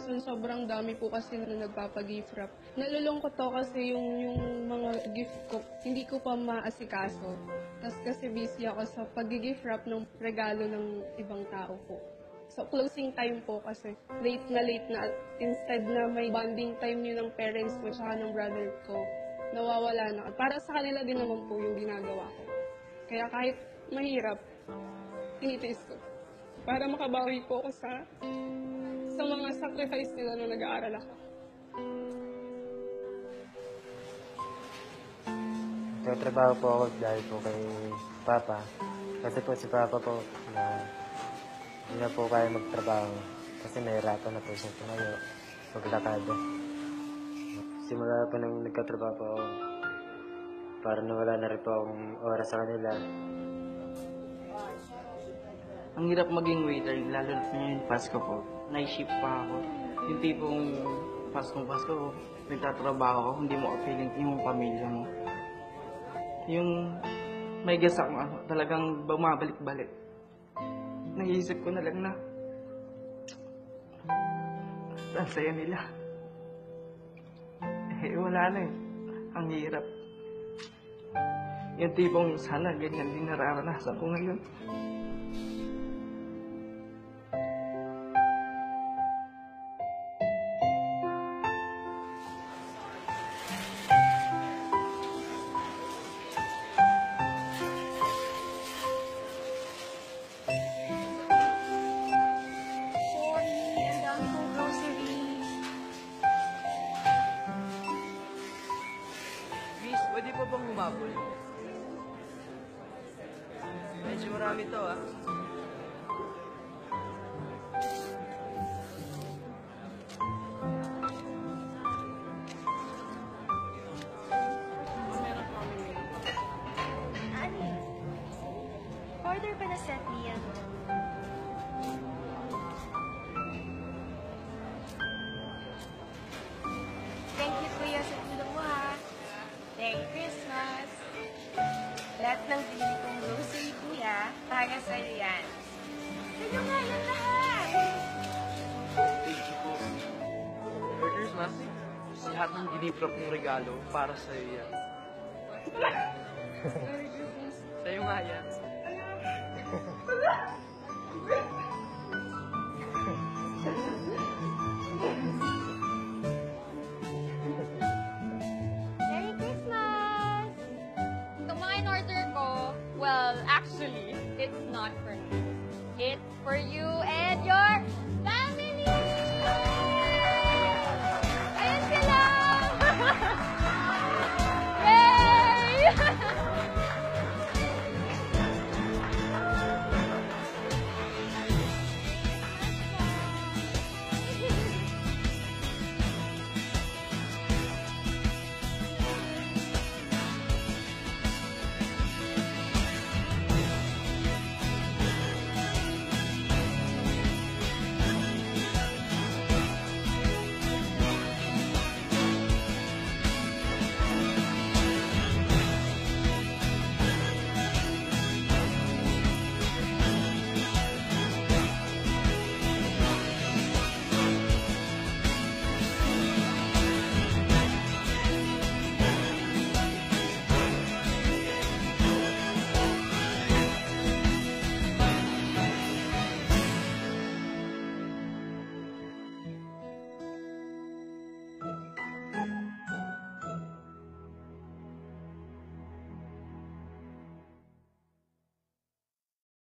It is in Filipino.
kadalasan sobrang dami po kasi na nagpapag-gift wrap. Nalulungkot to kasi yung mga gift ko, hindi ko pa maasikaso. Tapos kasi busy ako sa pag-gift wrap ng regalo ng ibang tao po. So, closing time po kasi late na. Instead na may bonding time yun ng parents ko tsaka ng brother ko, nawawala na. Para sa kanila din naman po yung ginagawa ko. Kaya kahit mahirap, tinitiis ko. Para makabawi po ako sa mga sacrifice nila nung nag-aaral ako. Nagtatrabaho po ako dahil po kay Papa. Kasi po si Papa po na hindi na po kaya magtrabaho. Kasi nahirapan na po siya tumayo, maglakad. Simula po nang nagkatrabaho po ako, para nawala na rin po akong oras sa kanila. Ang hirap maging waiter, lalo na ngayon Pasko po. Night shift pa ako. Yung tipong Pasko, nagtatrabaho ako, hindi mo ka-feeling yung pamilya mo. Yung may gas ako, talagang bumabalik-balik. Naisip ko na lang na ang saya nila. Wala na eh. Ang hirap. Yung tipong sana ganyan din nararanasan ko ngayon. Pwede pa bang humabol? Medyo marami to, ah. Ani, order pa na set niya. Thank you, Kuya, sa tulong mo, ha. Merry Christmas! Lahat ng bili kong grocery, Kuya, para sa'yo yan. Sa'yo nga yan lahat! Thank you po. Merry Christmas. Lahat ng giniprop ng regalo para sa'yo yan. Sa'yo nga yan.